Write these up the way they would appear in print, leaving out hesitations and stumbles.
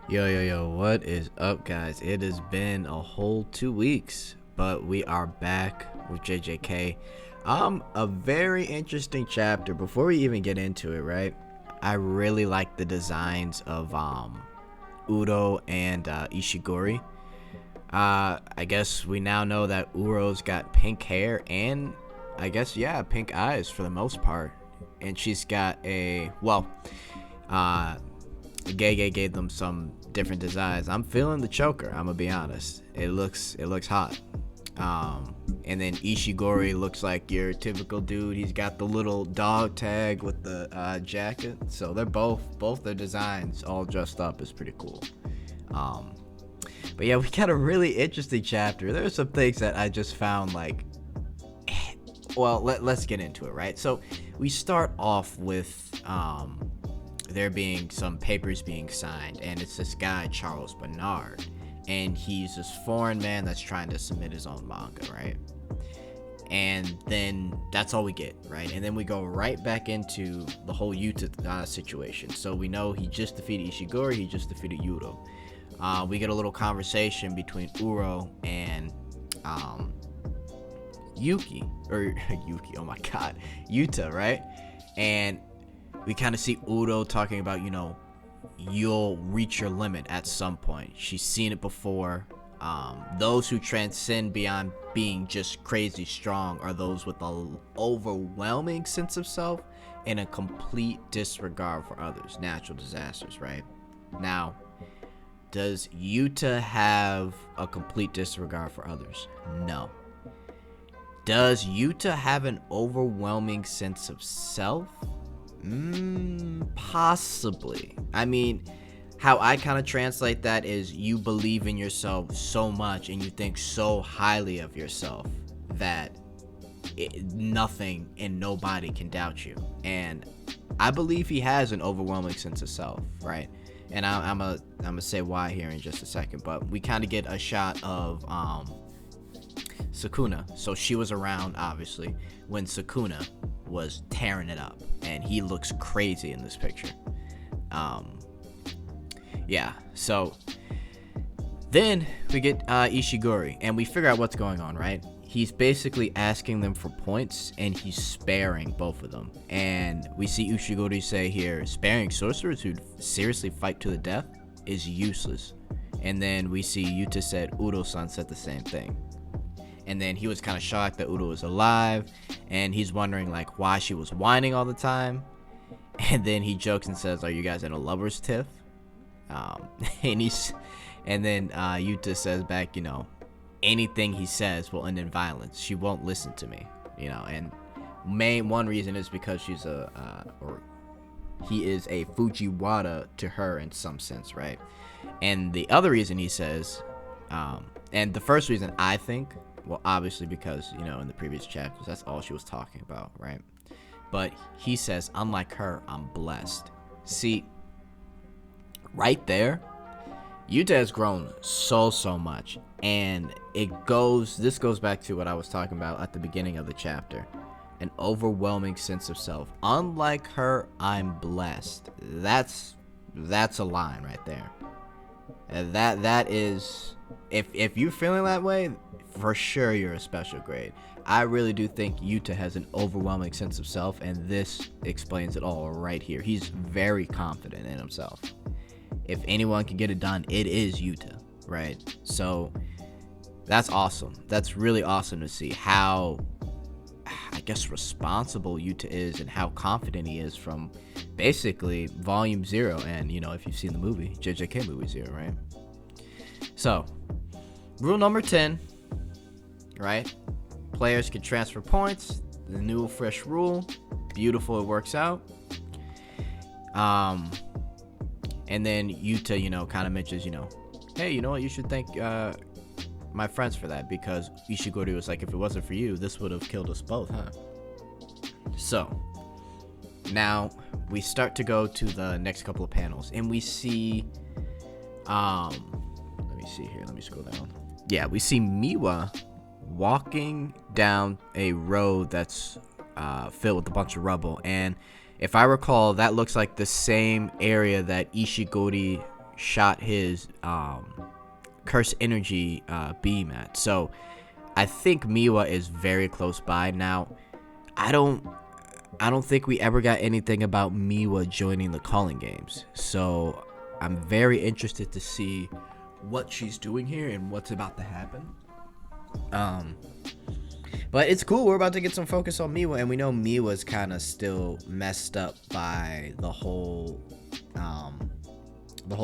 Yo, what is up, guys? It has been a whole 2 weeks, but we are back with JJK. A very interesting chapter. Before we even get into it, right? I really like the designs of Udo and Ishigori. I guess we now know that Uro's got pink hair and I guess pink eyes for the most part, and she's got uh, Gege gave them some different designs. I'm feeling the choker. I'm gonna be honest. It looks hot. And then Ishigori looks like your typical dude. He's got the little dog tag with the jacket. So they're both their designs all dressed up is pretty cool. But yeah, we got a really interesting chapter. There are some things that I just found like, well, let's get into it, right? So we start off with there being some papers being signed, and it's this guy Charles Bernard, and he's this foreign man that's trying to submit his own manga, right? And then that's all we get, right? And then we go right back into the whole Yuta situation. So we know he just defeated Ishigori, he just defeated Yudo. We get a little conversation between Uro and Yuki, oh my god, Yuta, right? And we kind of see Udo talking about, you'll reach your limit at some point. She's seen it before. Those who transcend beyond being just crazy strong are those with an overwhelming sense of self and a complete disregard for others. Natural disasters, right? Now, does Yuta have a complete disregard for others? No. Does Yuta have an overwhelming sense of self? Possibly. I mean, how I kind of translate that is you believe in yourself so much and you think so highly of yourself that nothing and nobody can doubt you. And I believe he has an overwhelming sense of self, right? And I'm gonna say why here in just a second, but we kind of get a shot of Sukuna. So she was around, obviously, when Sukuna was tearing it up, and he looks crazy in this picture. So then we get Ishigori, and we figure out what's going on, right? He's basically asking them for points, and he's sparing both of them. And we see Ishigori say here, sparing sorcerers who seriously fight to the death is useless. And then we see Yuta said Udo-san said the same thing. And then he was kind of shocked that Udo was alive, and he's wondering like why she was whining all the time. And then he jokes and says, "Are you guys in a lover's tiff?" And then Yuta says back, anything he says will end in violence. She won't listen to me, And one reason is because he is a Fujiwara to her in some sense, right? And the other reason he says, and the first reason I think. Well, obviously because, in the previous chapters, that's all she was talking about, right? But he says, unlike her, I'm blessed. See, right there, Yuta has grown so much. And this goes back to what I was talking about at the beginning of the chapter. An overwhelming sense of self. Unlike her, I'm blessed. That's a line right there. And that is, if you're feeling that way, for sure you're a special grade. I really do think Yuta has an overwhelming sense of self, and this explains it all right here. He's very confident in himself. If anyone can get it done, it is Yuta, right? So that's awesome. That's really awesome to see how, I guess, responsible Yuta is and how confident he is from basically volume 0 and, if you've seen the movie, JJK movie 0, right? So, rule number 10, right? Players can transfer points. The new fresh rule. Beautiful, it works out. And then Yuta, kind of mentions, hey, you know what? You should thank my friends for that, because Ishigori was like, if it wasn't for you, this would have killed us both, huh? So, now we start to go to the next couple of panels, and we see, let me see here. Let me scroll down. Yeah, we see Miwa walking down a road that's filled with a bunch of rubble, and if I recall, that looks like the same area that Ishigori shot his curse energy beam at. So I think Miwa is very close by now. I don't think we ever got anything about Miwa joining the calling games. So I'm very interested to see what she's doing here and what's about to happen. But it's cool. We're about to get some focus on Miwa, and we know Miwa's kind of still messed up by the whole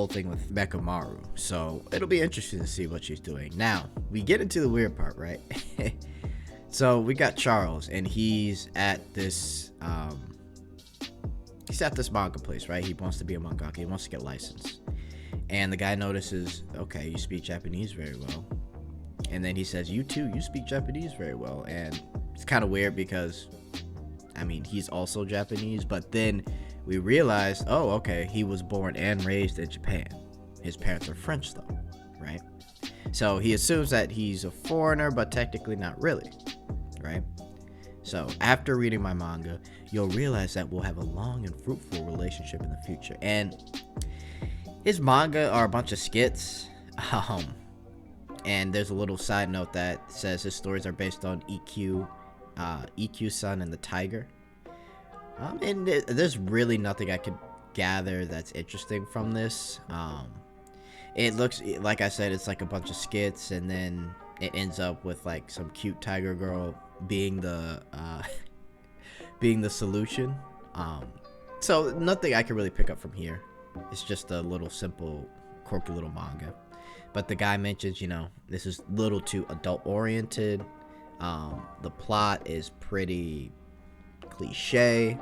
thing with Mekamaru. So it'll be interesting to see what she's doing. Now, we get into the weird part, right? So we got Charles, and he's at this manga place, right? He wants to be a mangaka. He wants to get licensed. And the guy notices, okay, you speak Japanese very well. And then he says, you too, you speak Japanese very well. And it's kind of weird because, I mean, he's also Japanese. But then we realize, oh, okay, he was born and raised in Japan. His parents are French, though, right? So he assumes that he's a foreigner, but technically not really, right? So after reading my manga, you'll realize that we'll have a long and fruitful relationship in the future. And his manga are a bunch of skits. And there's a little side note that says his stories are based on EQ-san and the Tiger. And there's really nothing I could gather that's interesting from this. It looks, like I said, it's like a bunch of skits, and then it ends up with like some cute tiger girl being the solution. So nothing I can really pick up from here. It's just a little simple, quirky little manga. But the guy mentions, you know, this is a little too adult oriented. The plot is pretty cliche.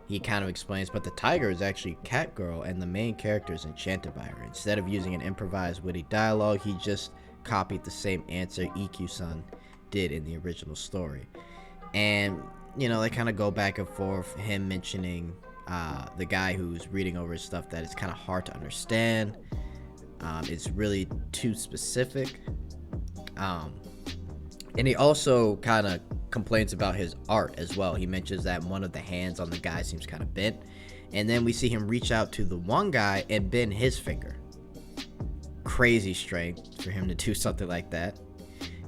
He kind of explains, but the tiger is actually Cat Girl, and the main character is enchanted by her. Instead of using an improvised witty dialogue, he just copied the same answer EQ-san did in the original story. And, you know, they kind of go back and forth, him mentioning the guy who's reading over his stuff, that it's kind of hard to understand. It's really too specific. And he also kind of complains about his art as well. He mentions that one of the hands on the guy seems kind of bent. And then we see him reach out to the one guy and bend his finger. Crazy strength for him to do something like that.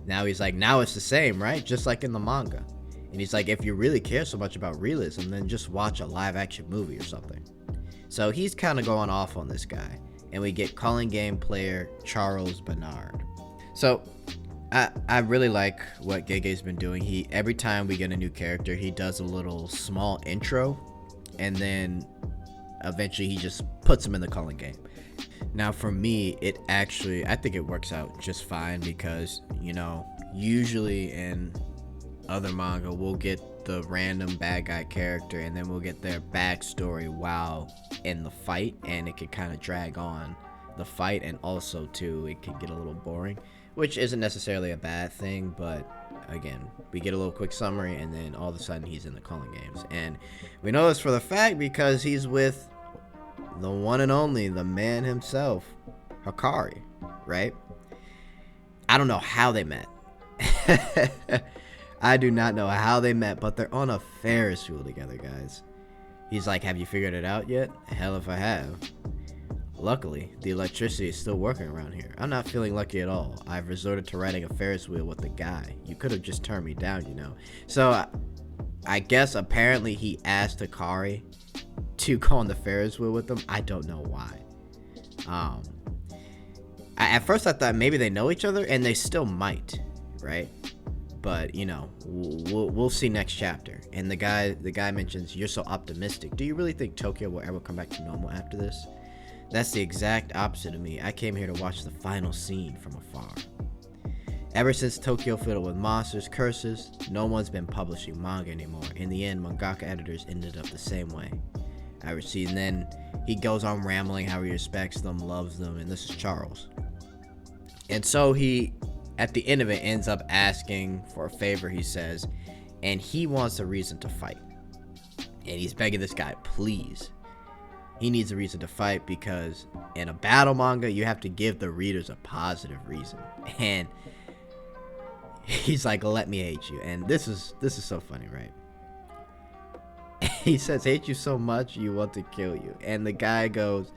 Now he's like, now it's the same, right? Just like in the manga. And he's like, if you really care so much about realism, then just watch a live action movie or something. So he's kind of going off on this guy. And we get calling game player Charles Bernard. So I really like what Gege's been doing. Every time we get a new character, he does a little small intro, and then eventually he just puts him in the calling game. Now for me, I think it works out just fine, because, you know, usually in other manga we'll get the random bad guy character and then we'll get their backstory while in the fight, and it can kind of drag on the fight, and also too it can get a little boring, which isn't necessarily a bad thing. But again, we get a little quick summary, and then all of a sudden he's in the calling games. And we know this for the fact because he's with the one and only, the man himself, Hikari, right? I don't know how they met. I do not know how they met, but they're on a Ferris wheel together, guys. He's like, have you figured it out yet? Hell if I have. Luckily, the electricity is still working around here. I'm not feeling lucky at all. I've resorted to riding a Ferris wheel with the guy. You could have just turned me down, you know. So, I guess apparently he asked Hikari to go on the Ferris wheel with him. I don't know why. At first I thought maybe they know each other, and they still might, right? But, you know, we'll see next chapter. And the guy mentions, you're so optimistic. Do you really think Tokyo will ever come back to normal after this? That's the exact opposite of me. I came here to watch the final scene from afar. Ever since Tokyo fiddled with monsters, curses, no one's been publishing manga anymore. In the end, mangaka editors ended up the same way. And then he goes on rambling how he respects them, loves them, and this is Charles. And so he, at the end of it, ends up asking for a favor, he says, and he wants a reason to fight. And he's begging this guy, please. He needs a reason to fight, because in a battle manga, you have to give the readers a positive reason. And he's like, let me hate you. And this is so funny, right? he says, hate you so much you want to kill you. And the guy goes,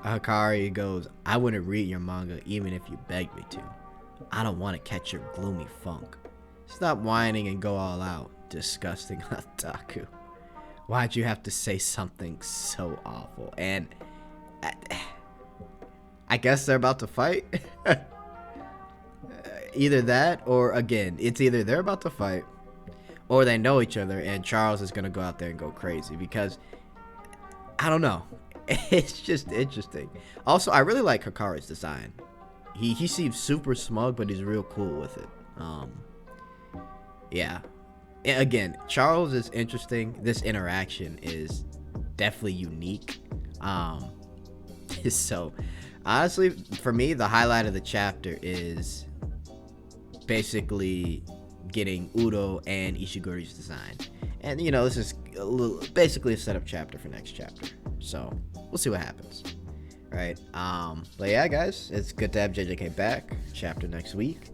Hikari goes, I wouldn't read your manga even if you begged me to. I don't want to catch your gloomy funk. Stop whining and go all out. Disgusting otaku. Why'd you have to say something so awful? And I guess they're about to fight. Either that, or again, it's either they're about to fight or they know each other and Charles is going to go out there and go crazy, because I don't know. It's just interesting. Also, I really like Hikari's design. He seems super smug, but he's real cool with it. Yeah. Again, Charles is interesting. This interaction is definitely unique. So, honestly, for me, the highlight of the chapter is basically getting Udo and Ishiguri's design. And, you know, this is basically a setup chapter for next chapter. So, we'll see what happens. Right? But yeah, guys, it's good to have JJK back. Chapter next week.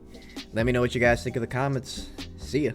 Let me know what you guys think in the comments. See ya.